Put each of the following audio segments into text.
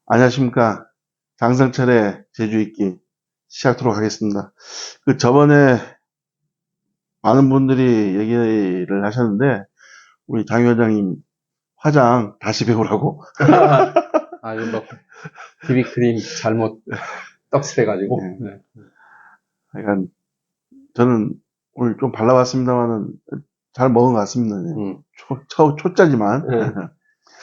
안녕하십니까. 장성철의 제주읽기 시작하도록 하겠습니다. 저번에 많은 분들이 얘기를 하셨는데, 우리 장 위원장님 화장 다시 배우라고. 이거 뭐, 비비크림 잘못 떡칠해가지고. 네. 네. 그러니까 저는 오늘 좀 발라봤습니다만은 잘 먹은 것 같습니다. 네. 초짜지만. 네.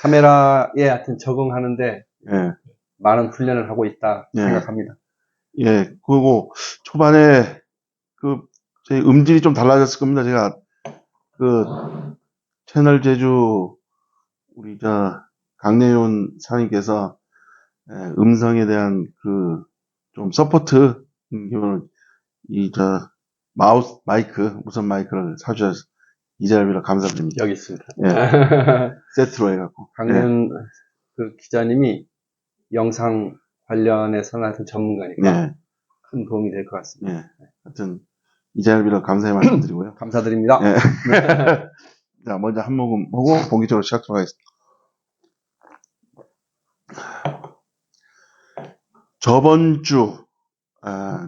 카메라에 하여튼 적응하는데 예. 많은 훈련을 하고 있다 네. 생각합니다. 예. 그리고 초반에 제 음질이 좀 달라졌을 겁니다. 제가 채널 제주 우리 강내윤 사장님께서 음성에 대한 좀 서포트 마이크 무선 마이크를 사주셔서 이 자리로 감사드립니다. 여기 있습니다. 예. 세트로 해갖고. 강면 그 기자님이 영상 관련해서는 하여튼 전문가니까 예. 큰 도움이 될 것 같습니다. 예. 하여튼 이 자리로 감사의 말씀드리고요. 감사드립니다. 예. 자, 먼저 한 모금 하고 본격적으로 시작하도록 하겠습니다. 저번 주,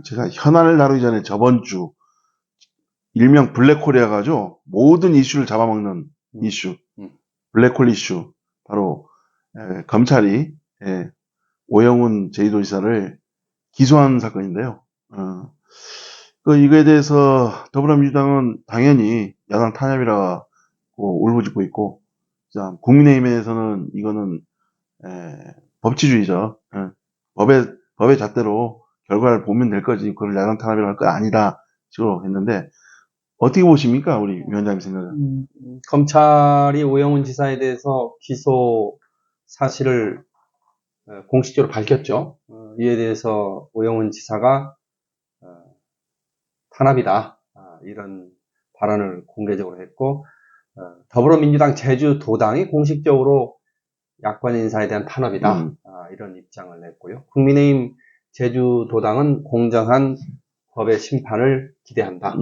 제가 현안을 다루기 전에 저번 주, 일명 블랙홀이라 가지고 모든 이슈를 잡아먹는 이슈, 블랙홀 이슈, 바로 검찰이 오영훈 제2도지사를 기소한 사건인데요. 이거에 대해서 더불어민주당은 당연히 야당 탄압이라고 울부짖고 있고, 국민의힘에서는 이거는 법치주의죠. 법의 잣대로 결과를 보면 될 거지, 그걸 야당 탄압이라고 할 거 아니다 식으로 했는데, 어떻게 보십니까, 우리 위원장님 생각은? 검찰이 오영훈 지사에 대해서 기소 사실을 공식적으로 밝혔죠. 이에 대해서 오영훈 지사가 탄압이다, 이런 발언을 공개적으로 했고, 더불어민주당 제주도당이 공식적으로 야권 인사에 대한 탄압이다, 이런 입장을 냈고요. 국민의힘 제주도당은 공정한 법의 심판을 기대한다,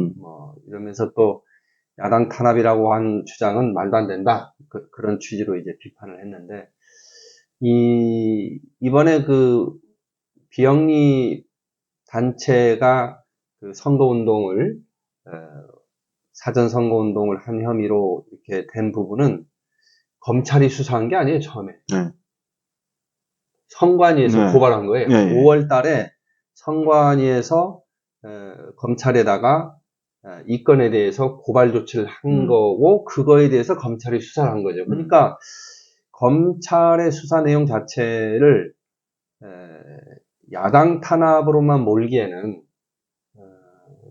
이러면서 또 야당 탄압이라고 한 주장은 말도 안 된다, 그런 취지로 이제 비판을 했는데, 이번에 비영리 단체가 선거운동을, 사전 선거운동을 한 혐의로 이렇게 된 부분은 검찰이 수사한 게 아니에요, 처음에. 네. 선관위에서 고발한 거예요. 네. 5월 달에 선관위에서 검찰에다가 이 건에 대해서 고발 조치를 한 거고, 그거에 대해서 검찰이 수사를 한 거죠. 그러니까 검찰의 수사 내용 자체를 야당 탄압으로만 몰기에는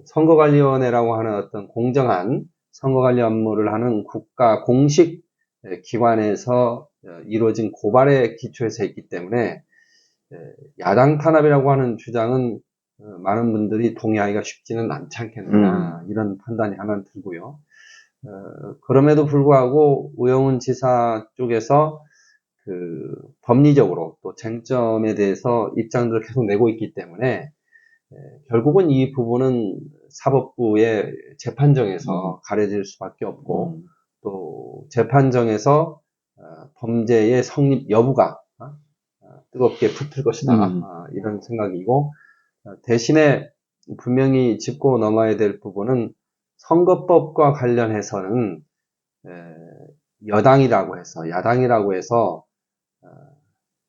선거관리위원회라고 하는 어떤 공정한 선거관리 업무를 하는 국가 공식 기관에서 이루어진 고발에 기초해서 했기 때문에 야당 탄압이라고 하는 주장은 많은 분들이 동의하기가 쉽지는 않지 않겠느냐, 이런 판단이 하나 들고요. 그럼에도 불구하고 오영훈 지사 쪽에서 법리적으로 또 쟁점에 대해서 입장들을 계속 내고 있기 때문에 결국은 이 부분은 사법부의 재판정에서 가려질 수밖에 없고, 또 재판정에서 범죄의 성립 여부가 뜨겁게 붙을 것이다, 이런 생각이고, 대신에 분명히 짚고 넘어야 될 부분은 선거법과 관련해서는 야당이라고 해서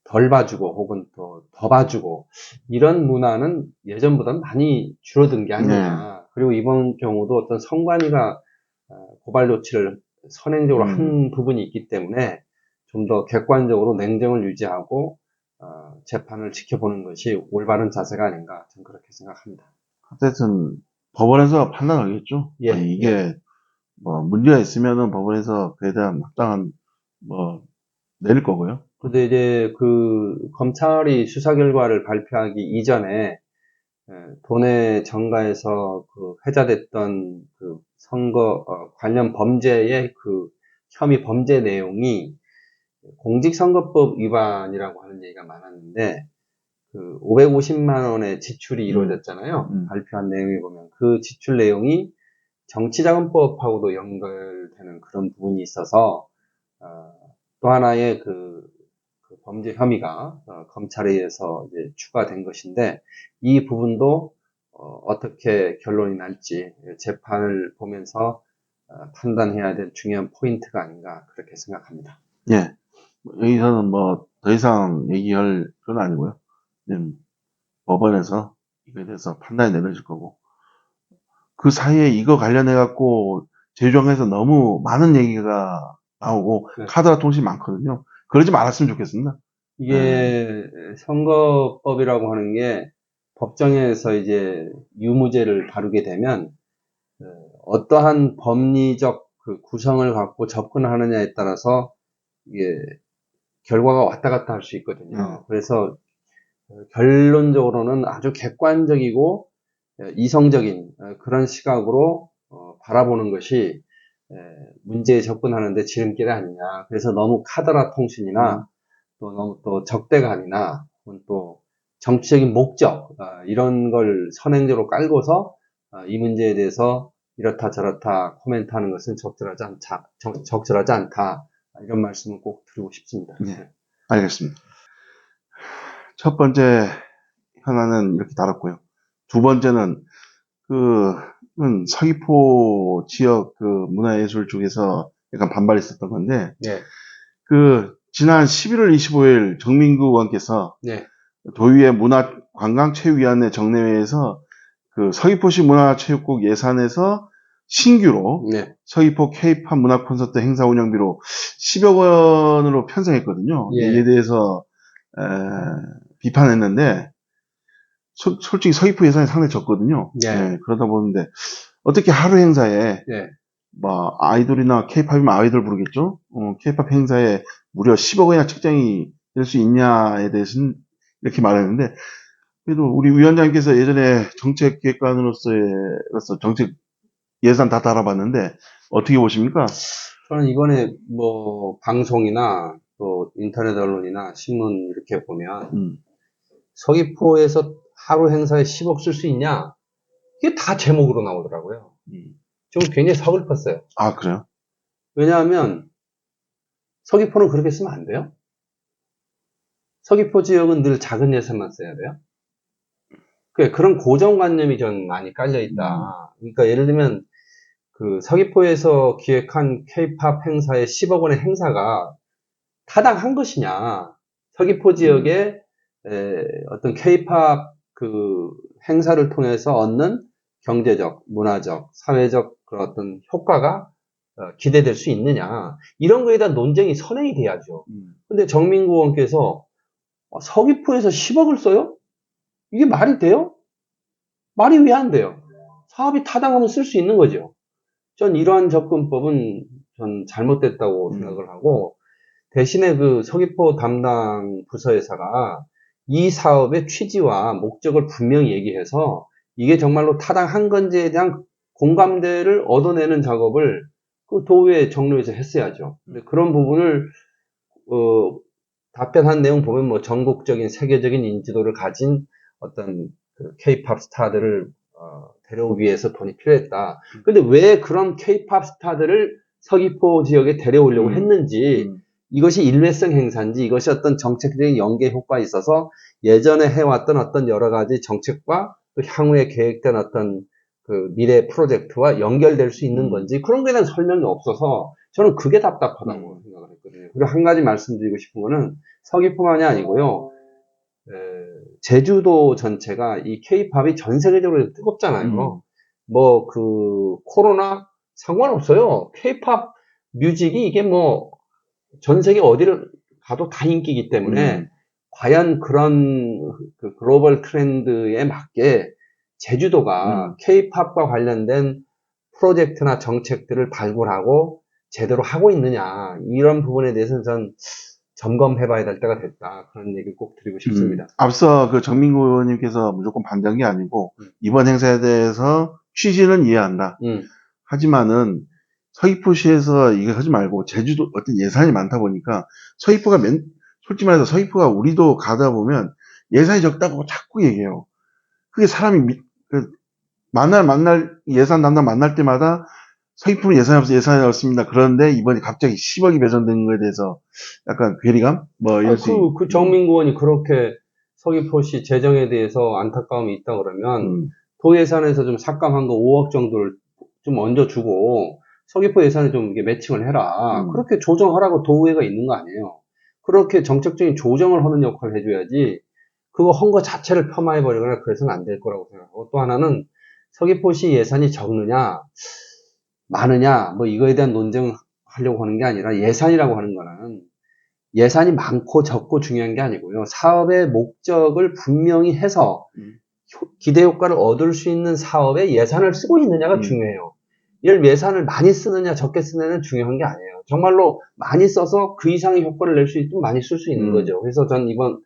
덜 봐주고 혹은 또 더 봐주고, 이런 문화는 예전보다는 많이 줄어든 게 아니냐. 그리고 이번 경우도 어떤 선관위가 고발 조치를 선행적으로 한 부분이 있기 때문에 좀 더 객관적으로 냉정을 유지하고 재판을 지켜보는 것이 올바른 자세가 아닌가, 저는 그렇게 생각합니다. 어쨌든 법원에서 판단하겠죠. 예, 이게 문제가 있으면은 법원에서 그에 대한 합당한 내릴 거고요. 근데 이제 검찰이 수사 결과를 발표하기 이전에 도내 정가에서 회자됐던 선거 관련 범죄의 혐의 범죄 내용이 공직선거법 위반이라고 하는 얘기가 많았는데, 550만 원의 지출이 이루어졌잖아요. 발표한 내용에 보면 그 지출 내용이 정치자금법하고도 연결되는 그런 부분이 있어서 또 하나의 범죄 혐의가 검찰에 의해서 이제 추가된 것인데 이 부분도 어떻게 결론이 날지 재판을 보면서 판단해야 될 중요한 포인트가 아닌가 그렇게 생각합니다. 예. 여기서는 뭐 더 이상 얘기할 건 아니고요. 법원에서 이거에 대해서 판단이 내려질 거고 그 사이에 이거 관련해 갖고 제주항에서 너무 많은 얘기가 나오고 네. 카드라 통신이 많거든요. 그러지 말았으면 좋겠습니다. 이게 선거법이라고 하는 게 법정에서 이제 유무죄를 다루게 되면 어떠한 법리적 그 구성을 갖고 접근하느냐에 따라서 이게 결과가 왔다 갔다 할 수 있거든요. 그래서 결론적으로는 아주 객관적이고 이성적인 그런 시각으로 바라보는 것이 문제에 접근하는데 지름길이 아니냐. 그래서 너무 카더라 통신이나 또 너무 또 적대감이나 혹은 또 정치적인 목적 이런 걸 선행적으로 깔고서 이 문제에 대해서 이렇다 저렇다 코멘트하는 것은 적절하지 않다. 이런 말씀을 꼭 드리고 싶습니다. 네, 알겠습니다. 첫 번째 현안은 이렇게 다뤘고요. 두 번째는 서귀포 지역 문화예술 쪽에서 약간 반발이 있었던 건데, 네. 지난 11월 25일 정민구 의원께서 네. 도의회 문화관광체육위원회 정례회에서 서귀포시 문화체육국 예산에서 신규로 네. 서귀포 K-팝 문화 콘서트 행사 운영비로 10억 원으로 편성했거든요. 예. 이에 대해서 비판했는데 솔직히 서귀포 예산이 상당히 적거든요. 예. 그러다 보는데 어떻게 하루 행사에 예. 뭐 아이돌이나 K-팝이면 아이돌 부르겠죠. K-팝 행사에 무려 10억 원이나 책정이 될 수 있냐에 대해서는 이렇게 말했는데 그래도 우리 위원장님께서 예전에 정책기획관으로서 정책 예산 다 달아봤는데 어떻게 보십니까? 저는 이번에 뭐 방송이나 또 인터넷 언론이나 신문 이렇게 보면 서귀포에서 하루 행사에 10억 쓸 수 있냐? 이게 다 제목으로 나오더라고요. 좀 굉장히 서글펐어요. 아, 그래요? 왜냐하면 서귀포는 그렇게 쓰면 안 돼요. 서귀포 지역은 늘 작은 예산만 써야 돼요. 그런 고정관념이 전 많이 깔려있다. 그러니까 예를 들면 서귀포에서 기획한 K-팝 행사에 10억 원의 행사가 타당한 것이냐. 서귀포 지역의 어떤 K-팝 행사를 통해서 얻는 경제적, 문화적, 사회적 그런 어떤 효과가 기대될 수 있느냐. 이런 거에 대한 논쟁이 선행이 돼야죠. 근데 정민구 의원께서 서귀포에서 10억을 써요? 이게 말이 돼요? 말이 왜 안 돼요? 사업이 타당하면 쓸 수 있는 거죠. 전 이러한 접근법은 전 잘못됐다고 생각을 하고 대신에 서귀포 담당 부서에서가 이 사업의 취지와 목적을 분명히 얘기해서 이게 정말로 타당한 건지에 대한 공감대를 얻어내는 작업을 도의회 정로에서 했어야죠. 근데 그런 부분을 답변한 내용 보면 뭐 전국적인 세계적인 인지도를 가진 어떤 K-팝 스타들을 데려오기 위해서 돈이 필요했다. 근데 왜 그런 K-팝 스타들을 서귀포 지역에 데려오려고 했는지 이것이 일회성 행사인지 이것이 어떤 정책적인 연계 효과가 있어서 예전에 해왔던 어떤 여러 가지 정책과 또 향후에 계획된 어떤 미래 프로젝트와 연결될 수 있는 건지 그런 거에 대한 설명이 없어서 저는 그게 답답하다고 생각을 했거든요. 그리고 한 가지 말씀드리고 싶은 거는 서귀포만이 아니고요. 제주도 전체가 이 K-팝이 전 세계적으로 뜨겁잖아요. 뭐 코로나 상관없어요. K-팝 뮤직이 이게 뭐 전 세계 어디를 가도 다 인기이기 때문에 과연 그런 글로벌 트렌드에 맞게 제주도가 K-팝과 관련된 프로젝트나 정책들을 발굴하고 제대로 하고 있느냐 이런 부분에 대해서는 전 점검해봐야 될 때가 됐다. 그런 얘기 꼭 드리고 싶습니다. 앞서 정민구 의원님께서 무조건 반대한 게 아니고 이번 행사에 대해서 취지는 이해한다. 하지만은 서귀포시에서 이거 하지 말고 제주도 어떤 예산이 많다 보니까 솔직히 말해서 서귀포가 우리도 가다 보면 예산이 적다고 자꾸 얘기해요. 그게 사람이 만날 예산 담당 만날 때마다 서귀포는 예산이 없어 예산이 없습니다. 그런데 이번에 갑자기 10억이 배정된 거에 대해서 약간 괴리감? 뭐 이럴 수 그 정민구 의원이 그렇게 서귀포시 재정에 대해서 안타까움이 있다 그러면 도 예산에서 좀 삭감한 거 5억 정도를 좀 얹어주고 서귀포 예산에 좀 이게 매칭을 해라. 그렇게 조정하라고 도의회가 있는 거 아니에요. 그렇게 정책적인 조정을 하는 역할을 해줘야지 그거 한 거 자체를 폄하해버리거나 그래서는 안 될 거라고 생각하고 또 하나는 서귀포시 예산이 적느냐 많으냐 뭐 이거에 대한 논쟁을 하려고 하는 게 아니라 예산이라고 하는 거는 예산이 많고 적고 중요한 게 아니고요. 사업의 목적을 분명히 해서 기대 효과를 얻을 수 있는 사업에 예산을 쓰고 있느냐가 중요해요. 이를 예산을 많이 쓰느냐 적게 쓰느냐는 중요한 게 아니에요. 정말로 많이 써서 그 이상의 효과를 낼 수 있으면 많이 쓸 수 있는 거죠. 그래서 전 이번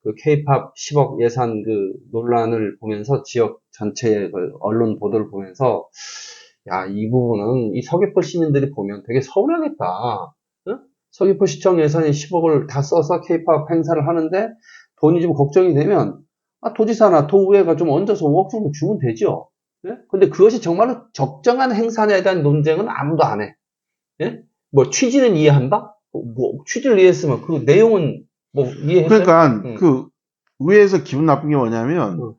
그 K-팝 10억 예산 그 논란을 보면서 지역 전체의 그 언론 보도를 보면서 야, 이 부분은 이 서귀포 시민들이 보면 되게 서운하겠다. 응? 서귀포 시청 예산이 10억을 다 써서 K-팝 행사를 하는데 돈이 좀 걱정이 되면 도지사나 도의회가 좀 얹어서 5억 정도 주면 되죠. 예? 근데 그것이 정말로 적정한 행사냐에 대한 논쟁은 아무도 안 해. 예? 뭐 취지는 이해한다? 뭐 취지를 이해했으면 그 내용은 뭐 이해했어요? 그러니까 그 의회에서 기분 나쁜 게 뭐냐면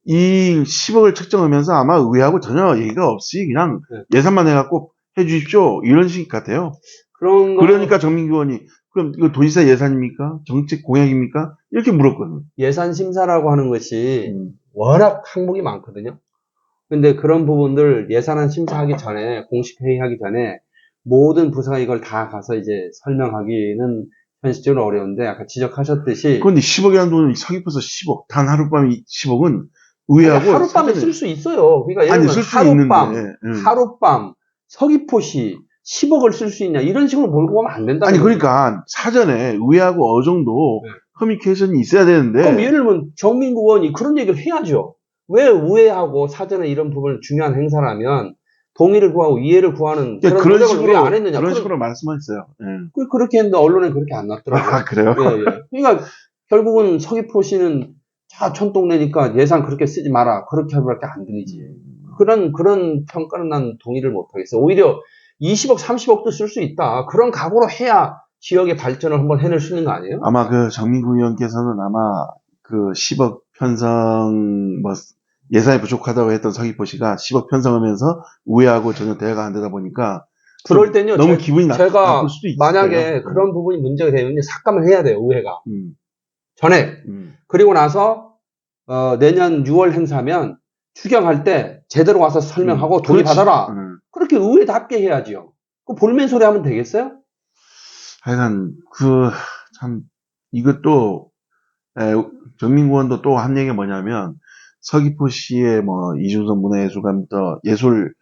이 10억을 책정하면서 아마 의회하고 전혀 얘기가 없이 그냥 예산만 해갖고 해주십시오 이런 식 같아요. 그러니까 정민규 의원이 그럼 이거 도지사 예산입니까? 정책 공약입니까? 이렇게 물었거든. 예산 심사라고 하는 것이 워낙 항목이 많거든요. 근데 그런 부분들 예산안 심사하기 전에 공식 회의하기 전에 모든 부서가 이걸 다 가서 이제 설명하기는 현실적으로 어려운데 아까 지적하셨듯이 그런데 10억이라는 돈은 서귀포에서 10억 단 하룻밤이 10억은 의회하고 하룻밤에 쓸 수 있어요. 그러니까 예를 들면 하룻밤 서귀포시 10억을 쓸 수 있냐 이런 식으로 몰고 가면 안 된다. 아니 그러니까 사전에 의회하고 어느 정도 커뮤니케이션이 있어야 되는데 그럼 예를 들면 정민구 의원이 그런 얘기를 해야죠. 왜 의회하고 사전에 이런 부분을 중요한 행사라면 동의를 구하고 이해를 구하는 그런 노력을 왜 안 했느냐. 그런 식으로 말씀하셨어요. 그렇게 했는데 언론에 그렇게 안 났더라고요. 아, 그래요? 그러니까 결국은 서귀포시는 천동네니까 예산 그렇게 쓰지 마라. 그렇게 하기밖에 안 들리지. 그런 평가는 난 동의를 못 하겠어. 오히려 20억, 30억도 쓸 수 있다. 그런 각오로 해야 지역의 발전을 한번 해낼 수 있는 거 아니에요? 아마 그 정민구 의원께서는 아마 그 10억 편성 뭐 예산이 부족하다고 했던 서귀포시가 10억 편성하면서 의회하고 전혀 대화가 안 되다 보니까 그럴 때는요. 너무 기분이 나쁠 수도 있어요. 만약에 그런 부분이 문제가 되면 삭감을 해야 돼요. 의회가. 전에. 그리고 나서 내년 6월 행사면 추경할 때 제대로 와서 설명하고 동의 받아라. 그렇게 의회답게 해야지요. 그 볼멘 소리 하면 되겠어요? 하여간 참 이것도 정민구 의원도 또 한 얘기가 뭐냐면 서귀포시에 뭐 이중섭 문화예술관부터 예술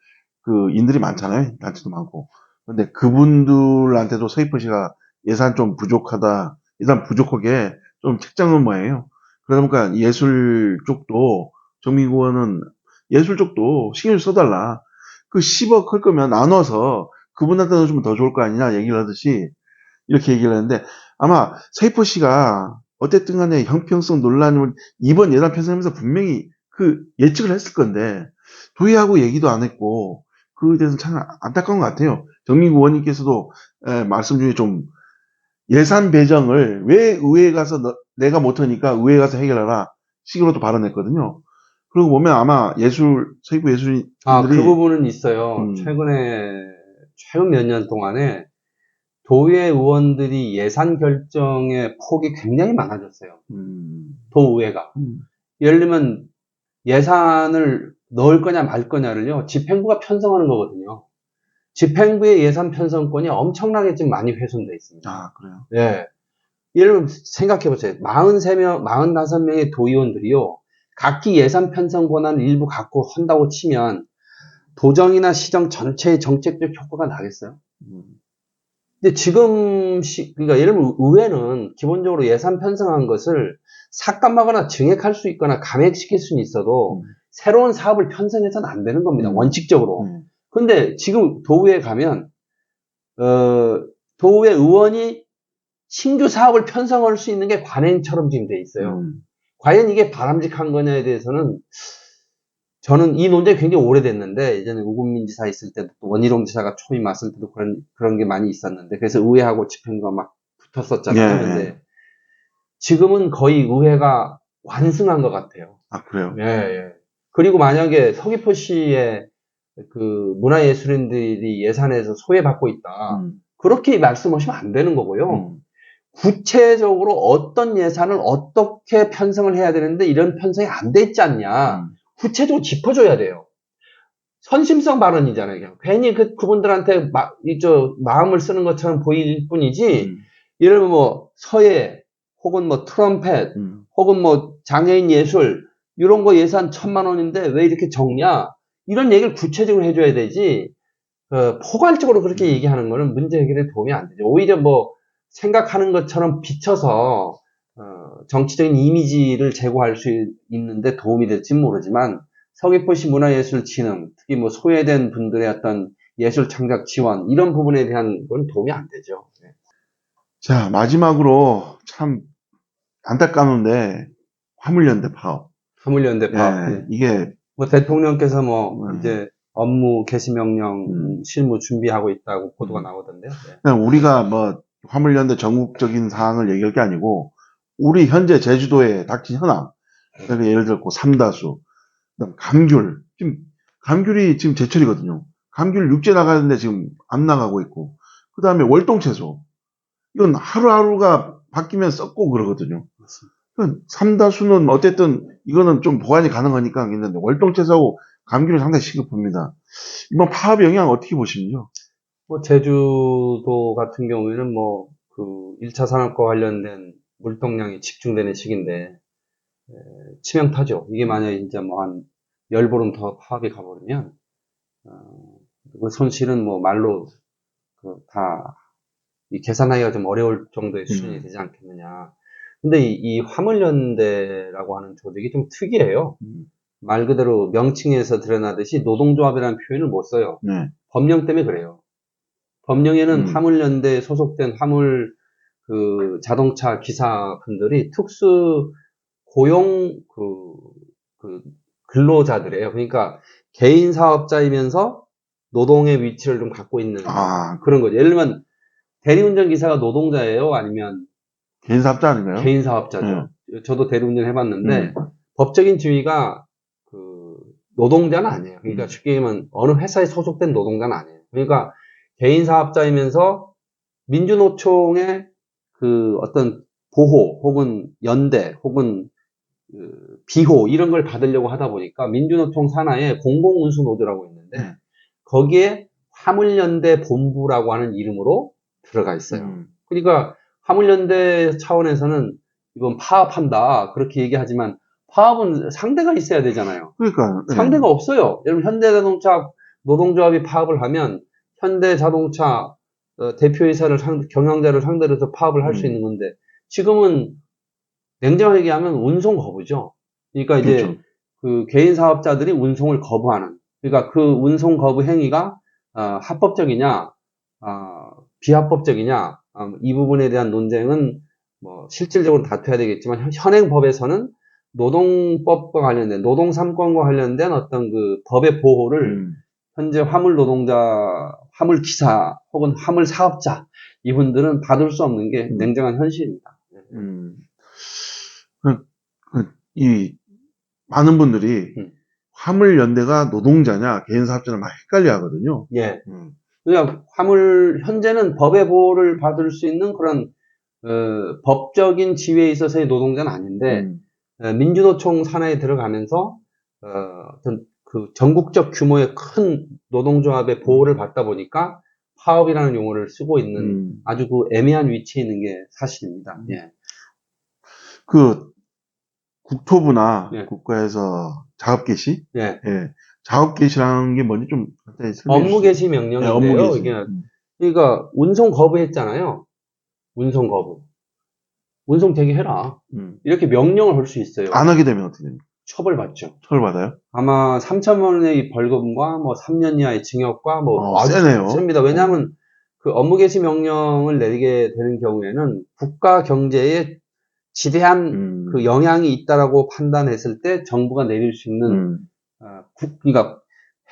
그 인들이 많잖아요. 단체도 많고. 근데 그분들한테도 서귀포시가 예산 좀 부족하다. 예산 부족하게 좀 책정한 모양이에요. 그러다 보니까 예술 쪽도 정민구 의원은 예술 쪽도 신경 써달라. 그 10억 할 거면 나눠서 그분한테 넣어주면 더 좋을 거 아니냐 얘기를 하듯이 이렇게 얘기를 했는데 아마 서귀포시가 어쨌든 간에 형평성 논란을 이번 예산 편성하면서 분명히 그 예측을 했을 건데 도의하고 얘기도 안 했고 그에 대해서는 참 안타까운 것 같아요. 정민구 의원님께서도 말씀 중에 좀 예산 배정을 왜 의회에 가서 내가 못하니까 의회에 가서 해결하라 식으로도 발언했거든요. 그리고 보면 아마 서귀포 예술인들이 그 부분은 있어요. 최근 몇 년 동안에 도의회 의원들이 예산 결정의 폭이 굉장히 많아졌어요. 도의회가. 예를 들면 예산을 넣을 거냐 말 거냐를요. 집행부가 편성하는 거거든요. 집행부의 예산 편성권이 엄청나게 지금 많이 훼손되어 있습니다. 아, 그래요? 예. 예를 들면 생각해 보세요. 43명, 45명의 도의원들이요. 각기 예산 편성 권한을 일부 갖고 한다고 치면 도정이나 시정 전체의 정책적 효과가 나겠어요? 근데 그러니까 예를 들면 의회는 기본적으로 예산 편성한 것을 삭감하거나 증액할 수 있거나 감액시킬 수는 있어도 새로운 사업을 편성해서는 안 되는 겁니다. 원칙적으로. 근데 지금 도의회에 가면 도의회 의원이 신규 사업을 편성할 수 있는 게 관행처럼 지금 돼 있어요. 과연 이게 바람직한 거냐에 대해서는 저는 이 논쟁이 굉장히 오래됐는데, 예전에 우금민 지사 있을 때도 또 원희룡 지사가 초임 왔을 때도 그런 게 많이 있었는데, 그래서 의회하고 집행부가 막 붙었었잖아요. 예, 근데 지금은 거의 의회가 완승한 것 같아요. 아, 그래요? 예, 예. 그리고 만약에 서귀포시에 그 문화예술인들이 예산에서 소외받고 있다. 그렇게 말씀하시면 안 되는 거고요. 구체적으로 어떤 예산을 어떻게 편성을 해야 되는데 이런 편성이 안 돼 있지 않냐. 구체적으로 짚어줘야 돼요. 선심성 발언이잖아요. 그냥. 괜히 그분들한테 마음을 쓰는 것처럼 보일 뿐이지. 예를 들면 뭐 서예 혹은 뭐 트럼펫 혹은 뭐 장애인 예술 이런 거 예산 1,000만 원인데 왜 이렇게 적냐? 이런 얘기를 구체적으로 해줘야 되지. 포괄적으로 그렇게 얘기하는 거는 문제 해결에 도움이 안 되죠. 오히려 뭐 생각하는 것처럼 비춰서 정치적인 이미지를 제고할 수 있는데 도움이 될지 모르지만 서귀포시 문화예술진흥, 특히 뭐 소외된 분들의 어떤 예술 창작 지원 이런 부분에 대한 건 도움이 안 되죠. 네. 자, 마지막으로 참 안타까운데 화물연대 파업. 화물연대 파업. 예, 네. 이게 뭐 대통령께서 뭐 이제 업무 개시 명령 실무 준비하고 있다고 보도가 나오던데요. 네. 그냥 우리가 뭐 화물연대 전국적인 사항을 얘기할 게 아니고 우리 현재 제주도에 닥친 현황. 그러니까 예를 들고 삼다수, 그다음 감귤. 지금 감귤이 지금 제철이거든요. 감귤 육지에 나가는데 지금 안 나가고 있고. 그다음에 월동채소. 이건 하루하루가 바뀌면 썩고 그러거든요. 삼다수는 어쨌든 이거는 좀 보완이 가능하니까 있는데 월동채소하고 감귤은 상당히 시급합니다. 이번 파업 영향 어떻게 보시는지요? 뭐 제주도 같은 경우에는 뭐 그 1차 산업과 관련된 물동량이 집중되는 시기인데 치명타죠. 이게 만약에 진짜 뭐 한 10보름 더 파업이 가버리면 그 손실은 뭐 말로 다 계산하기가 좀 어려울 정도의 수준이 되지 않겠느냐. 근데 이 화물연대라고 하는 조직이 좀 특이해요. 말 그대로 명칭에서 드러나듯이 노동조합이라는 표현을 못 써요. 네. 법령 때문에 그래요. 법령에는 화물연대에 소속된 화물 그 자동차 기사분들이 특수 고용 그 근로자들이에요. 그러니까 개인 사업자이면서 노동의 위치를 좀 갖고 있는 그런 거죠. 예를 들면 대리운전 기사가 노동자예요? 아니면 개인 사업자 아닌가요? 개인 사업자죠. 저도 대리운전 해봤는데 법적인 지위가 그 노동자는 아니에요. 그러니까 쉽게 얘기하면 어느 회사에 소속된 노동자는 아니에요. 그러니까 개인 사업자이면서 민주노총의 그 어떤 보호 혹은 연대 혹은 그 비호 이런 걸 받으려고 하다 보니까 민주노총 산하에 공공운수노조라고 있는데 거기에 화물연대 본부라고 하는 이름으로 들어가 있어요. 그러니까 화물연대 차원에서는 이건 파업한다 그렇게 얘기하지만 파업은 상대가 있어야 되잖아요. 그러니까 상대가 없어요. 여러분 현대자동차 노동조합이 파업을 하면 현대자동차 대표이사를 경영자를 상대로 해서 파업을 할 수 있는 건데 지금은 냉정하게 얘기하면 운송 거부죠. 그러니까 이제 그렇죠. 그 개인 사업자들이 운송을 거부하는. 그러니까 그 운송 거부 행위가 합법적이냐, 비합법적이냐 이 부분에 대한 논쟁은 뭐 실질적으로 다투어야 되겠지만 현행 법에서는 노동법과 관련된 노동 3권과 관련된 어떤 그 법의 보호를 현재 화물 노동자, 화물 기사 혹은 화물 사업자 이분들은 받을 수 없는 게 냉정한 현실입니다. 이 많은 분들이 화물연대가 노동자냐 개인 사업자냐 막 헷갈려 하거든요. 예. 그냥 화물 현재는 법의 보호를 받을 수 있는 그런 법적인 지위에 있어서의 노동자는 아닌데 민주노총 산하에 들어가면서 어떤 그 전국적 규모의 큰 노동조합의 보호를 받다 보니까 파업이라는 용어를 쓰고 있는 아주 그 애매한 위치에 있는 게 사실입니다. 예. 그 국토부나 예. 국가에서 작업 개시? 예. 예. 작업 개시라는 게 뭔지 좀 설명해 주세요. 업무 개시 명령인데요. 네, 업무 개시. 이게 그러니까 운송 거부했잖아요. 운송 거부. 운송 대기해라. 이렇게 명령을 할 수 있어요. 안 하게 되면 어떻게 됩니까? 처벌받죠. 처벌받아요? 아마 3천만 원의 벌금과 뭐 3년 이하의 징역과 뭐 아주 세네요. 셉니다. 왜냐하면 그 업무 개시 명령을 내리게 되는 경우에는 국가 경제에 지대한 그 영향이 있다라고 판단했을 때 정부가 내릴 수 있는 그러니까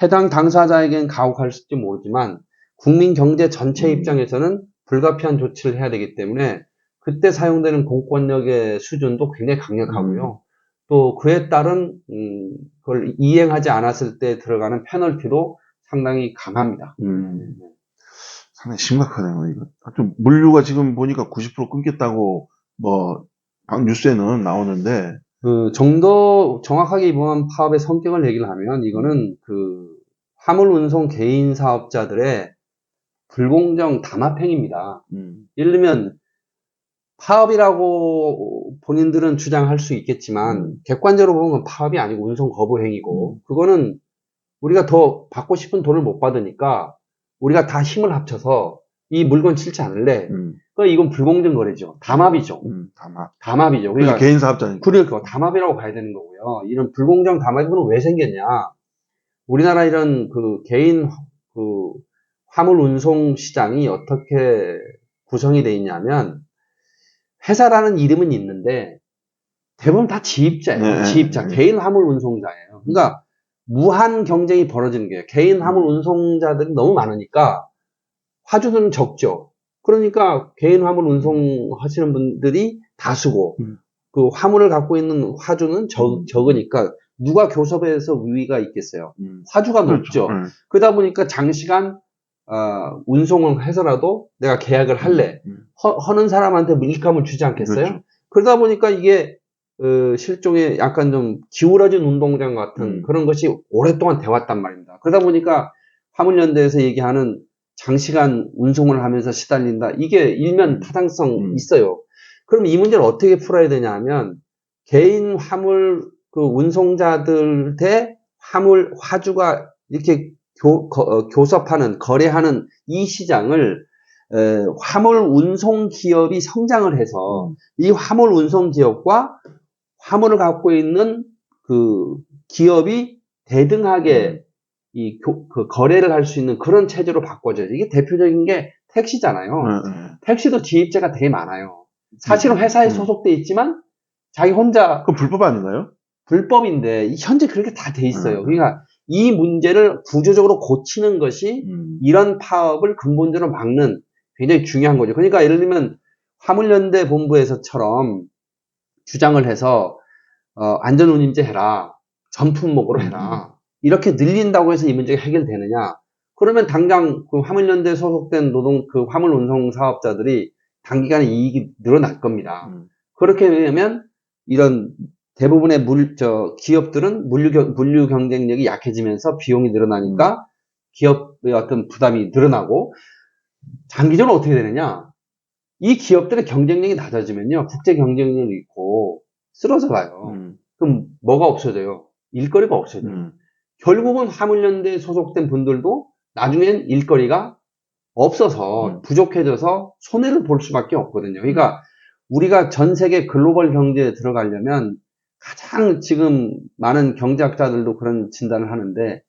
해당 당사자에겐 가혹할지 모르지만 국민 경제 전체 입장에서는 불가피한 조치를 해야 되기 때문에 그때 사용되는 공권력의 수준도 굉장히 강력하고요. 또 그에 따른 그걸 이행하지 않았을 때 들어가는 페널티도 상당히 강합니다. 상당히 심각하네요. 이거 좀 물류가 지금 보니까 90% 끊겼다고 뭐 뉴스에는 나오는데 좀 더 정확하게 이번 파업의 성격을 얘기를 하면 이거는 그 화물 운송 개인 사업자들의 불공정 담합행위입니다. 예를 들면 파업이라고 본인들은 주장할 수 있겠지만 객관적으로 보면 파업이 아니고 운송 거부 행위고 그거는 우리가 더 받고 싶은 돈을 못 받으니까 우리가 다 힘을 합쳐서 이 물건 칠지 않을래. 그러니까 이건 불공정 거래죠. 담합이죠. 담합이죠. 그러니까 개인 사업자니까. 그러니까 담합이라고 봐야 되는 거고요. 이런 불공정 담합은 왜 생겼냐? 우리나라 이런 그 개인 그 화물 운송 시장이 어떻게 구성이 돼 있냐면 회사라는 이름은 있는데 대부분 다 지입자예요. 네, 지입자, 개인 화물 운송자예요. 그러니까 무한 경쟁이 벌어지는 거예요. 개인 화물 운송자들이 너무 많으니까 화주는 적죠. 그러니까 개인 화물 운송하시는 분들이 다수고 그 화물을 갖고 있는 화주는 적으니까 누가 교섭에서 우위가 있겠어요. 화주가 높죠. 그러다 보니까 장시간 운송을 해서라도 내가 계약을 할래. 하는 사람한테 밀감을 주지 않겠어요? 그렇죠. 그러다 보니까 이게 실종의 약간 좀 기울어진 운동장 같은 그런 것이 오랫동안 돼왔단 말입니다. 그러다 보니까 화물연대에서 얘기하는 장시간 운송을 하면서 시달린다. 이게 일면 타당성 있어요. 그럼 이 문제를 어떻게 풀어야 되냐 하면 개인 화물 그 운송자들 대 화물 화주가 이렇게 교섭하는 거래하는 이 시장을 화물 운송 기업이 성장을 해서 이 화물 운송 기업과 화물을 갖고 있는 그 기업이 대등하게 그 거래를 할 수 있는 그런 체제로 바꿔줘요. 이게 대표적인 게 택시잖아요. 택시도 지입자가 되게 많아요. 사실은 회사에 소속돼 있지만 자기 혼자. 그건 불법 아닌가요? 불법인데 현재 그렇게 다 돼 있어요. 그러니까 이 문제를 구조적으로 고치는 것이 이런 파업을 근본적으로 막는 굉장히 중요한 거죠. 그러니까 예를 들면 화물연대 본부에서처럼 주장을 해서 안전운임제 해라, 전품목으로 해라 이렇게 늘린다고 해서 이 문제가 해결되느냐? 그러면 당장 그 화물연대 소속된 그 화물 운송 사업자들이 단기간에 이익이 늘어날 겁니다. 그렇게 되면 이런 대부분의 기업들은 물류 경쟁력이 약해지면서 비용이 늘어나니까 기업의 어떤 부담이 늘어나고 장기적으로 어떻게 되느냐? 이 기업들의 경쟁력이 낮아지면요, 국제 경쟁력이 있고 쓰러져 가요. 그럼 뭐가 없어져요? 일거리가 없어져요. 결국은 화물연대에 소속된 분들도 나중엔 일거리가 없어서 부족해져서 손해를 볼 수밖에 없거든요. 그러니까 우리가 전 세계 글로벌 경제에 들어가려면 가장 지금 많은 경제학자들도 그런 진단을 하는데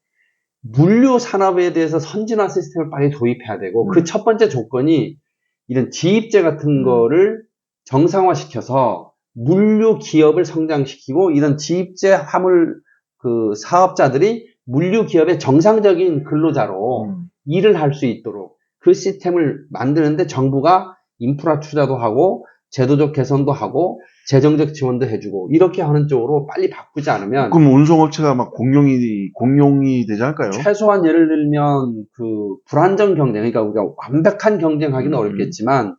물류 산업에 대해서 선진화 시스템을 빨리 도입해야 되고 그 첫 번째 조건이 이런 지입제 같은 거를 정상화시켜서 물류 기업을 성장시키고 이런 지입제 화물 그 사업자들이 물류 기업의 정상적인 근로자로 일을 할 수 있도록 그 시스템을 만드는데 정부가 인프라 투자도 하고 제도적 개선도 하고 재정적 지원도 해주고 이렇게 하는 쪽으로 빨리 바꾸지 않으면 그럼 운송업체가 막 공룡이 되지 않을까요? 최소한 예를 들면 그 불안정 경쟁, 그러니까 우리가 완벽한 경쟁하기는 어렵겠지만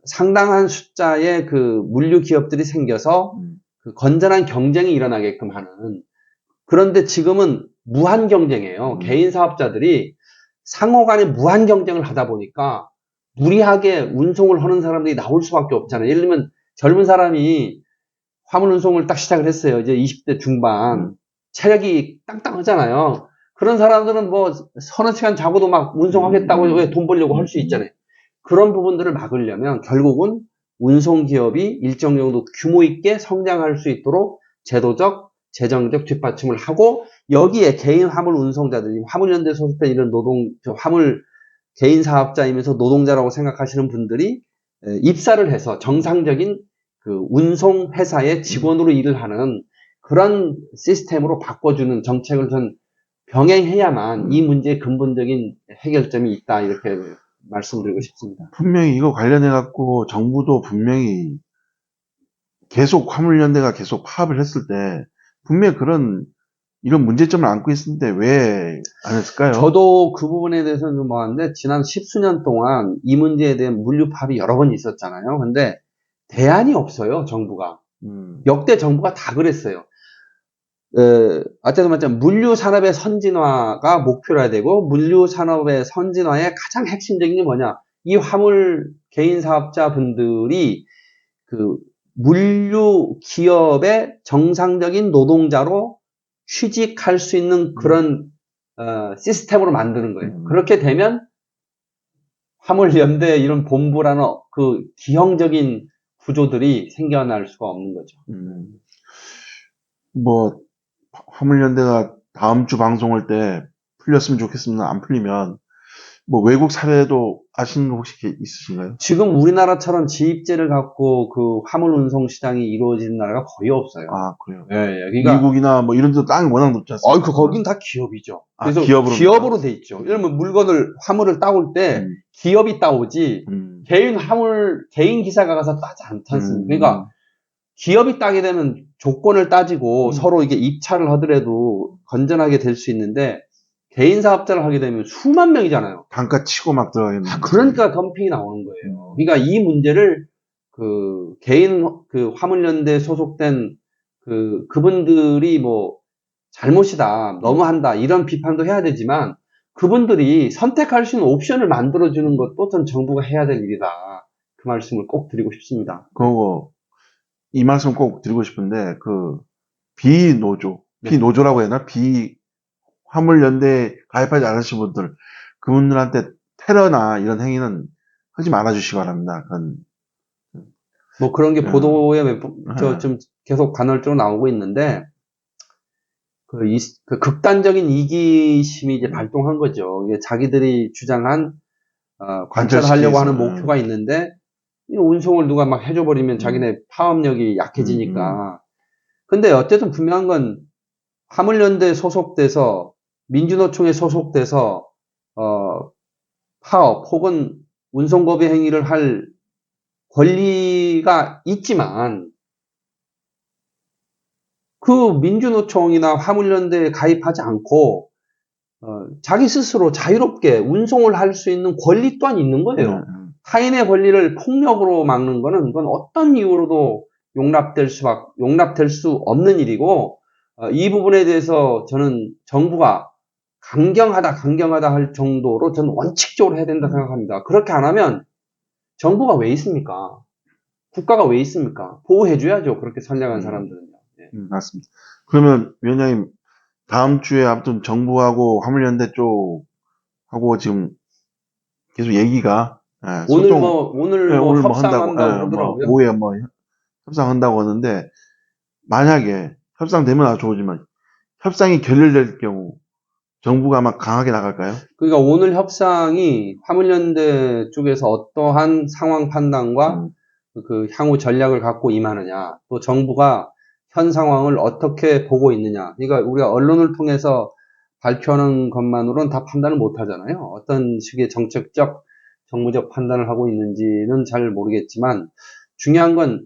상당한 숫자의 그 물류 기업들이 생겨서 그 건전한 경쟁이 일어나게끔 하는. 그런데 지금은 무한 경쟁이에요. 개인 사업자들이 상호간에 무한 경쟁을 하다 보니까 무리하게 운송을 하는 사람들이 나올 수밖에 없잖아요. 예를 들면 젊은 사람이 화물 운송을 딱 시작을 했어요. 이제 20대 중반. 체력이 땅땅하잖아요. 그런 사람들은 뭐 서너 시간 자고도 막 운송하겠다고 왜 돈 벌려고 할 수 있잖아요. 그런 부분들을 막으려면 결국은 운송기업이 일정 정도 규모 있게 성장할 수 있도록 제도적, 재정적 뒷받침을 하고 여기에 개인 화물 운송자들이 화물연대 소속된 이런 화물 개인 사업자이면서 노동자라고 생각하시는 분들이 입사를 해서 정상적인 그 운송 회사의 직원으로 일을 하는 그런 시스템으로 바꿔주는 정책을 전 병행해야만 이 문제의 근본적인 해결점이 있다 이렇게 말씀드리고 싶습니다. 분명히 이거 관련해갖고 정부도 분명히 계속 화물연대가 계속 파업을 했을 때 분명히 이런 문제점을 안고 있었는데 왜 안 했을까요? 저도 그 부분에 대해서는 좀 뭐하는데 지난 10수년 동안 이 문제에 대한 물류 파업이 여러 번 있었잖아요. 근데 대안이 없어요, 정부가. 역대 정부가 다 그랬어요. 어쨌든 말씀 물류 산업의 선진화가 목표로 해야 되고 물류 산업의 선진화의 가장 핵심적인 게 뭐냐? 이 화물 개인 사업자분들이 그 물류 기업의 정상적인 노동자로 취직할 수 있는 그런 시스템으로 만드는 거예요. 그렇게 되면 화물연대 이런 본부라는 그 기형적인 구조들이 생겨날 수가 없는 거죠. 뭐 화물연대가 다음 주 방송할 때 풀렸으면 좋겠습니다. 안 풀리면 뭐 외국 사례도 아시는 거 혹시 있으신가요? 지금 우리나라처럼 지입제를 갖고 그 화물 운송 시장이 이루어지는 나라가 거의 없어요. 아, 그래요? 예, 예. 그러니까 미국이나 뭐 이런 데도 땅이 워낙 높지 않습니까? 거긴 다 기업이죠. 아, 그래서 기업으로 돼 있죠. 예를 들면 화물을 따올 때 기업이 따오지 개인 기사가 가서 따지 않지 않습니까? 그러니까 기업이 따게 되면 조건을 따지고 서로 이게 입찰을 하더라도 건전하게 될 수 있는데 개인 사업자를 하게 되면 수만 명이잖아요. 단가 치고 막 들어가겠네. 그러니까 덤핑이 나오는 거예요. 그러니까 이 문제를 개인 화물연대 소속된 그분들이 뭐 잘못이다, 너무한다 이런 비판도 해야 되지만 그분들이 선택할 수 있는 옵션을 만들어주는 것도 전 정부가 해야 될 일이다. 그 말씀을 꼭 드리고 싶습니다. 이 말씀 꼭 드리고 싶은데 비노조라고 해야 되나? 화물연대 가입하지 않으신 분들 그분들한테 테러나 이런 행위는 하지 말아주시기 바랍니다. 뭐 그런 게 보도에 좀 계속 간헐적으로 나오고 있는데 극단적인 이기심이 이제 발동한 거죠. 이게 자기들이 주장한 관철하려고 하는 목표가 있는데 운송을 누가 막 해줘버리면 자기네 파업력이 약해지니까. 근데 어쨌든 분명한 건 화물연대 소속돼서 민주노총에 소속돼서 파업 혹은 운송거래 행위를 할 권리가 있지만 그 민주노총이나 화물연대에 가입하지 않고 자기 스스로 자유롭게 운송을 할 수 있는 권리 또한 있는 거예요. 타인의 권리를 폭력으로 막는 거는 그건 어떤 이유로도 용납될 수 없는 일이고 이 부분에 대해서 저는 정부가 강경하다 할 정도로 저는 원칙적으로 해야 된다 생각합니다. 그렇게 안 하면 정부가 왜 있습니까? 국가가 왜 있습니까? 보호해줘야죠. 그렇게 선량한 사람들은요. 네. 맞습니다. 그러면 위원장님 다음 주에 아무튼 정부하고 화물연대 쪽하고 지금 계속 얘기가 오늘 협상한다고 그러더라고요. 오후에 협상한다고 하는데 만약에 협상되면 아주 좋지만 협상이 결렬될 경우 정부가 아마 강하게 나갈까요? 그러니까 오늘 협상이 화물연대 쪽에서 어떠한 상황 판단과 그 향후 전략을 갖고 임하느냐, 또 정부가 현 상황을 어떻게 보고 있느냐. 그러니까 우리가 언론을 통해서 발표하는 것만으로는 다 판단을 못 하잖아요. 어떤 식의 정책적, 정무적 판단을 하고 있는지는 잘 모르겠지만 중요한 건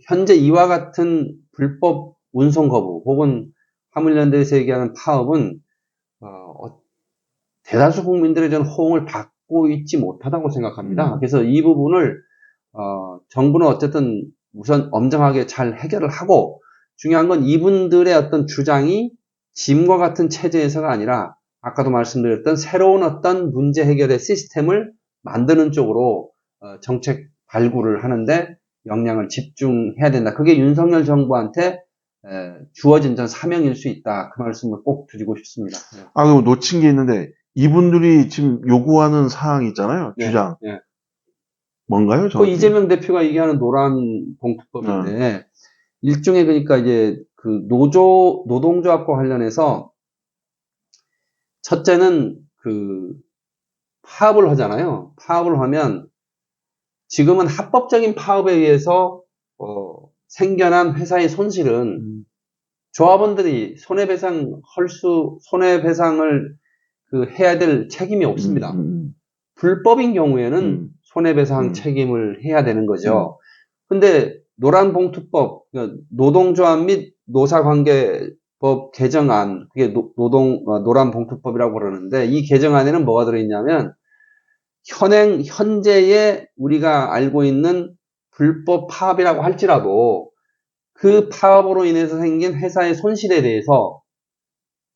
현재 이와 같은 불법 운송 거부 혹은 화물연대에서 얘기하는 파업은 대다수 국민들의 전 호응을 받고 있지 못하다고 생각합니다. 그래서 이 부분을 정부는 어쨌든 우선 엄정하게 잘 해결을 하고 중요한 건 이분들의 어떤 주장이 짐과 같은 체제에서가 아니라 아까도 말씀드렸던 새로운 어떤 문제 해결의 시스템을 만드는 쪽으로 정책 발굴을 하는데 역량을 집중해야 된다. 그게 윤석열 정부한테 주어진 전 사명일 수 있다. 그 말씀을 꼭 드리고 싶습니다. 네. 그리고 놓친 게 있는데 이분들이 지금 요구하는 사항이 있잖아요. 주장. 네. 뭔가요? 그 이재명 대표가 얘기하는 노란 봉투법인데 일종의 그러니까 이제 노동조합과 관련해서 첫째는 파업을 하잖아요. 파업을 하면 지금은 합법적인 파업에 의해서 생겨난 회사의 손실은 조합원들이 손해배상을 해야 될 책임이 없습니다. 불법인 경우에는 손해배상 책임을 해야 되는 거죠. 근데 노란봉투법, 그러니까 노동조합 및 노사관계법 개정안, 그게 노란봉투법이라고 그러는데, 이 개정안에는 뭐가 들어있냐면, 현재의 우리가 알고 있는 불법 파업이라고 할지라도, 그 파업으로 인해서 생긴 회사의 손실에 대해서,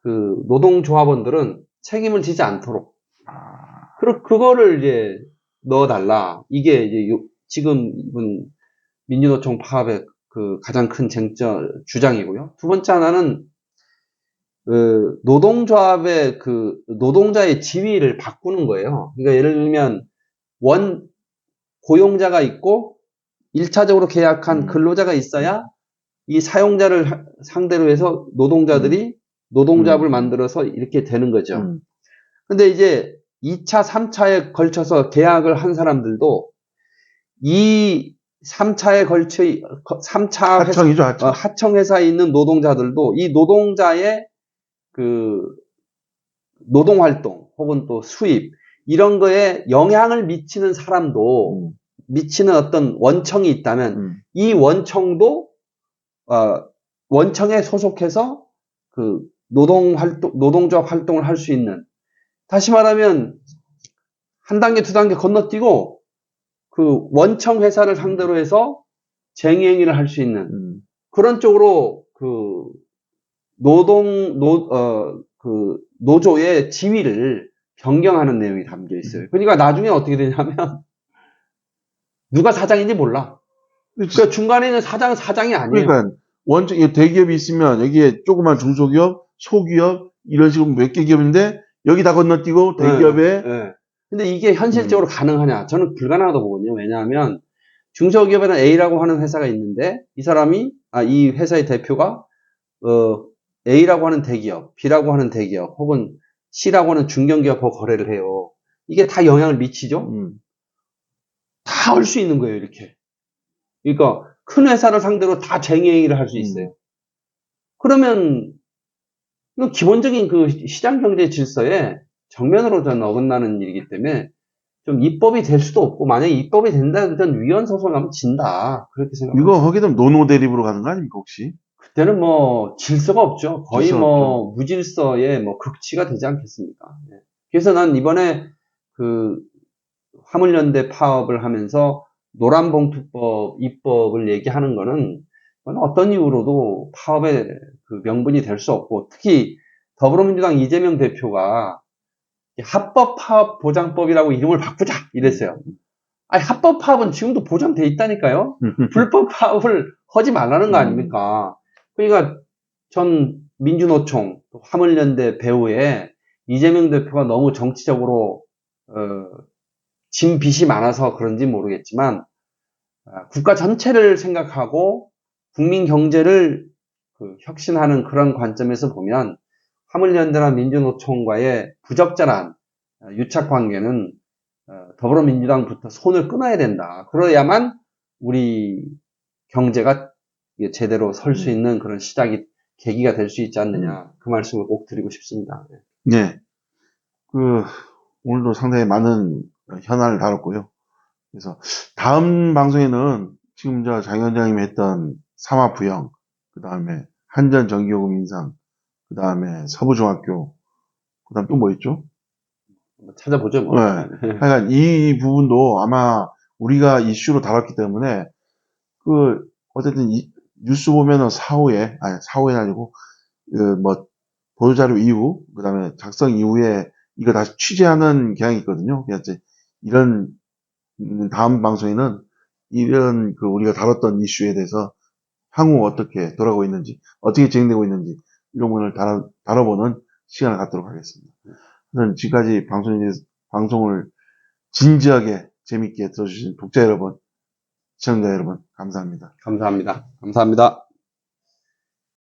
노동조합원들은 책임을 지지 않도록. 그거를 이제 넣어달라. 이게 이제 지금 이번 민주노총 파업의 가장 큰 주장이고요. 두 번째 하나는, 노동조합의 노동자의 지위를 바꾸는 거예요. 그러니까 예를 들면, 고용자가 있고, 1차적으로 계약한 근로자가 있어야 이 사용자를 상대로 해서 노동자들이 노동조합을 만들어서 이렇게 되는 거죠. 근데 이제 2차, 3차에 걸쳐서 계약을 한 사람들도 이 3차에 걸쳐, 3차 하청이죠, 하청. 하청회사에 있는 노동자들도 이 노동자의 노동활동 혹은 또 수입, 이런 거에 영향을 미치는 사람도, 미치는 어떤 원청이 있다면, 이 원청도, 원청에 소속해서 노동조합 활동을 할 수 있는, 다시 말하면, 한 단계, 두 단계 건너뛰고, 원청 회사를 상대로 해서 쟁의행위를 할 수 있는, 그런 쪽으로, 노조의 지위를 변경하는 내용이 담겨 있어요. 그러니까 나중에 어떻게 되냐면, 누가 사장인지 몰라. 그러니까 중간에 있는 사장이 아니에요. 그러니까, 대기업이 있으면 여기에 조그만 중소기업, 소기업, 이런 식으로 몇 개 기업인데, 여기 다 건너뛰고 대기업에. 네. 근데 이게 현실적으로 가능하냐? 저는 불가능하다고 보거든요. 왜냐하면, 중소기업에는 A라고 하는 회사가 있는데, 이 회사의 대표가, A라고 하는 대기업, B라고 하는 대기업, 혹은 C라고 하는 중견기업하고 거래를 해요. 이게 다 영향을 미치죠? 다 할 수 있는 거예요, 이렇게. 그러니까, 큰 회사를 상대로 다 쟁의행위를 할 수 있어요. 그러면, 이건 기본적인 시장 경제 질서에 정면으로 전 어긋나는 일이기 때문에, 좀 입법이 될 수도 없고, 만약에 입법이 된다면 전 위헌 소송하면 진다. 그렇게 생각합니다. 이거 하게 되면 노노 대립으로 가는 거 아닙니까, 혹시? 그때는 질서가 없죠. 거의 질서가 없죠. 무질서의 극치가 되지 않겠습니까? 네. 그래서 난 이번에 화물연대 파업을 하면서 노란봉투법 입법을 얘기하는 거는 어떤 이유로도 파업의 명분이 될 수 없고, 특히 더불어민주당 이재명 대표가 합법 파업 보장법이라고 이름을 바꾸자 이랬어요. 아니, 합법 파업은 지금도 보장돼 있다니까요. 불법 파업을 하지 말라는 거 아닙니까? 그러니까 전 민주노총, 화물연대 배후에 이재명 대표가 너무 정치적으로 진 빚이 많아서 그런지 모르겠지만, 국가 전체를 생각하고 국민 경제를 혁신하는 그런 관점에서 보면 화물연대나 민주노총과의 부적절한 유착관계는 더불어민주당부터 손을 끊어야 된다. 그래야만 우리 경제가 제대로 설 수 있는 그런 계기가 될 수 있지 않느냐. 그 말씀을 꼭 드리고 싶습니다. 네. 오늘도 상당히 많은 현안을 다뤘고요. 그래서 다음 방송에는 지금 장 위원장님이 했던 삼합부영, 그 다음에 한전 전기요금 인상, 그 다음에 서부중학교, 그 다음 또 뭐 있죠? 찾아보죠, 뭐. 네. 하여간 이 부분도 아마 우리가 이슈로 다뤘기 때문에, 어쨌든 뉴스 보면은 사후에 아니고, 보도자료 이후, 그 다음에 작성 이후에 이거 다시 취재하는 경향이 있거든요. 그래서 이런, 다음 방송에는 이런 우리가 다뤘던 이슈에 대해서 향후 어떻게 돌아가고 있는지, 어떻게 진행되고 있는지, 이런 부분을 다뤄보는 시간을 갖도록 하겠습니다. 저는 지금까지 방송을 진지하게 재밌게 들어주신 독자 여러분, 시청자 여러분, 감사합니다. 감사합니다.